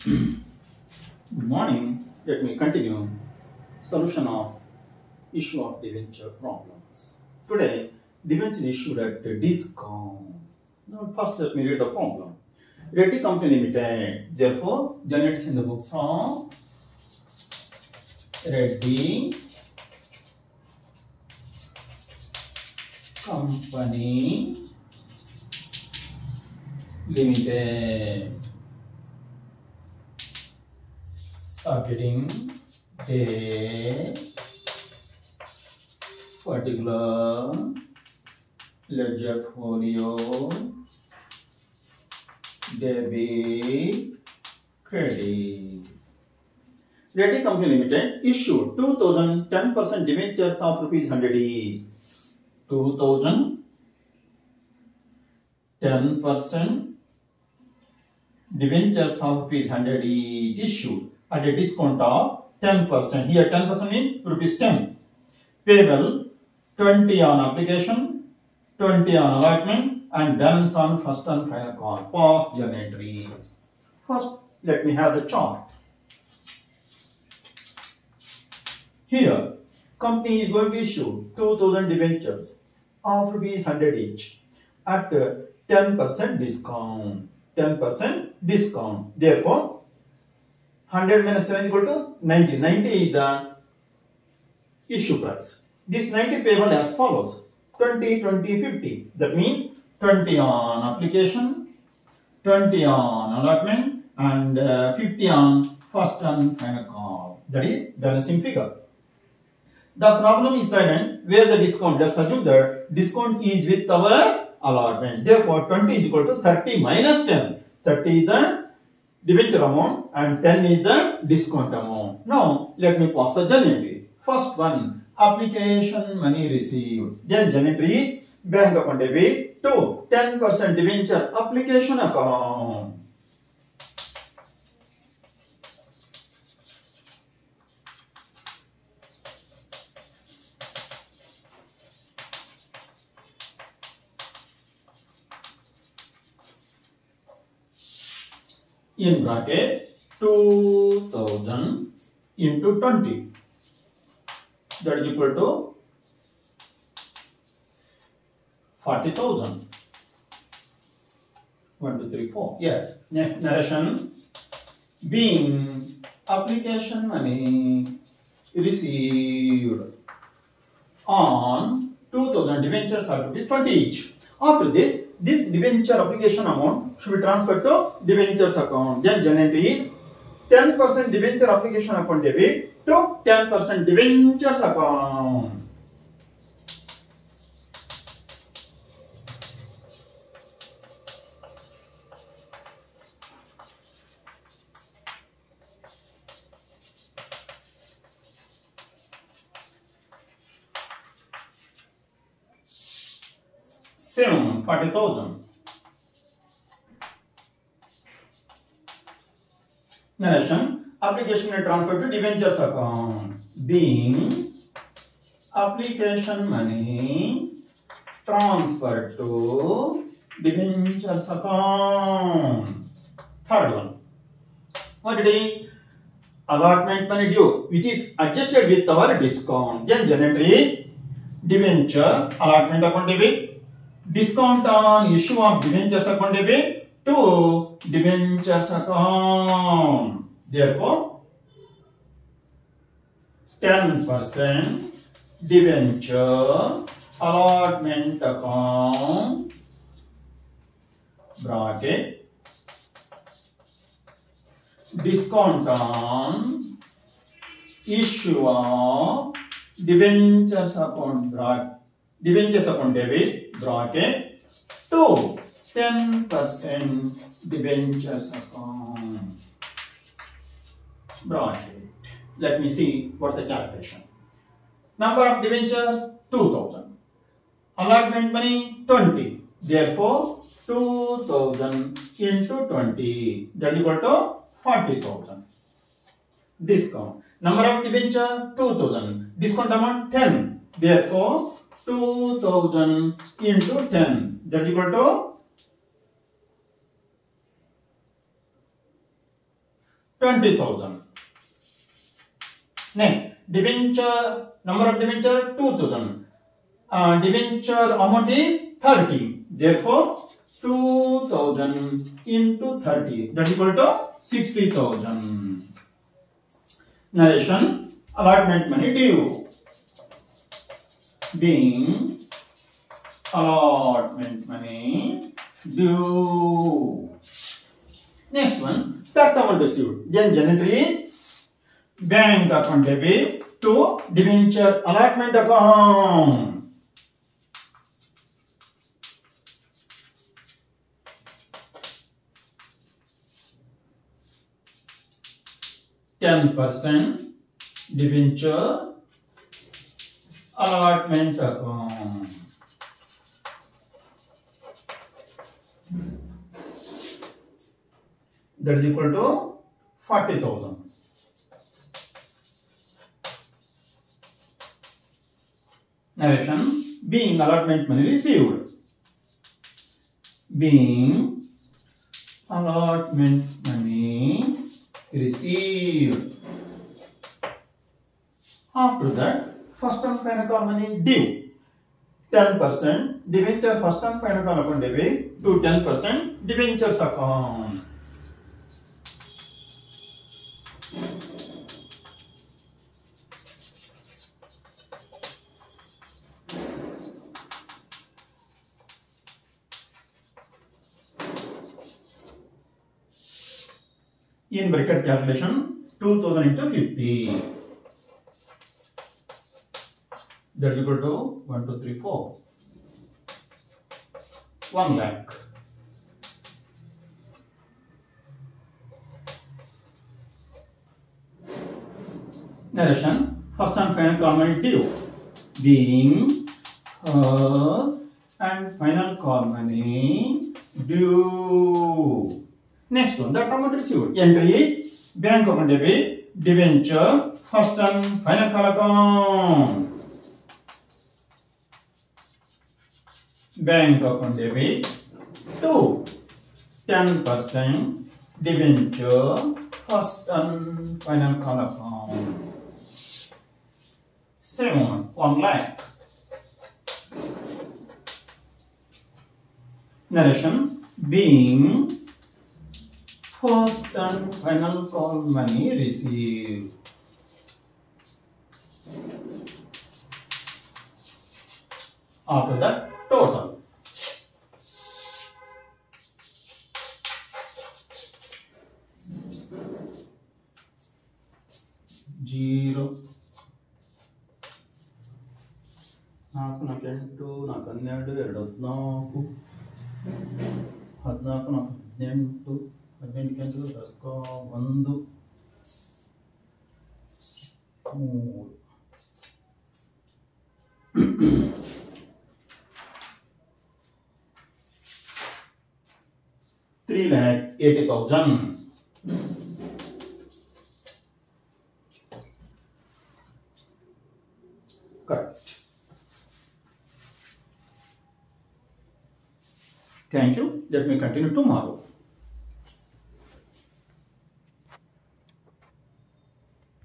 Good morning. Let me continue solution of issue of debenture problems. Today, debenture issued at discount. Now, first let me read the problem. Reddy Company Limited, therefore, generates in the books of Reddy Company Limited. Targeting a particular ledger folio, debit, credit. Reddy Company Limited issued 2000 10% debentures of rupees 100 each. 2000 10% debentures of rupees 100 each issued at a discount of 10%. Here 10% means rupees 10. Payable 20 on application, 20 on allotment, and balance on first and final call. Past journal entries. First, let me have the chart. Here, company is going to issue 2000 debentures of rupees 100 each at 10% discount. 10% discount. Therefore, 100 minus 10 is equal to 90. 90 is the issue price. This 90 payable as follows: 20, 20, 50. That means 20 on application, 20 on allotment, and 50 on first and final call. That is balancing figure. The problem is silent where the discount. Let's assume that discount is with our allotment. Therefore, 20 is equal to 30 minus 10. 30 is the debenture amount and 10 is the discount amount. Now, let me pass the journal entry. First one, application money received. Then journal entry is bank account debit to 10% debenture application account. In bracket 2000 into 20, that is equal to 40,000. 1, 2, 3, 4. Yes. Next narration. Being application money received on 2000 debentures are rupees 20 each. After this debenture application amount should be transferred to debentures account. Then journal entry is 10% debenture application account debit to 10% debentures account. Same 40,000. Narration. Application may transfer to debentures account. Being application money transferred to debentures account. Third one. What did he? Allotment money due, which is adjusted with our discount. Then journal entry is debenture allotment account debit. Discount on issue of debentures account debit to debentures account. Therefore, 10% debenture allotment account bracket discount on issue of debentures account bracket. Debentures account debit bracket to 10% debentures account bracket. Let me see what's the calculation. Number of debentures 2000. Allotment money 20. Therefore, 2000 into 20, that is equal to 40,000. Discount. Number of debenture 2000. Discount amount 10. Therefore, 2000 into 10, that is equal to 20,000. Next, debenture, number of debenture 2,000. Debenture amount is 30. Therefore, 2,000 into 30, that is equal to 60,000. Narration, allotment money due. Being allotment money due. Next one, fact amount received. Then general is bank account debit to debenture allotment account. %, debenture allotment account. That is equal to 40,000. Narration, being allotment money received. Being allotment money received. After that, first and final call money due. 10% debenture first and final call account debit to 10% debentures account. In bracket calculation, 2000 into 50. That is equal to 1, 2, 3, 4. 1 lakh. Narration, first and final call money due. Being first and final call money due. Next one, that amount received. Entry is bank account debit, debenture, first and final call account. Bank account debit to 10% debenture, first and final call account. 1 lakh. Narration, being first and final call money received. After that, total. Zero. ನಾಲ್ಕು 8 4 12 2 14 14 18 18 cancel ದಸ್ಕೋ 1 3 3,80,000. Correct. Thank you. Let me continue tomorrow.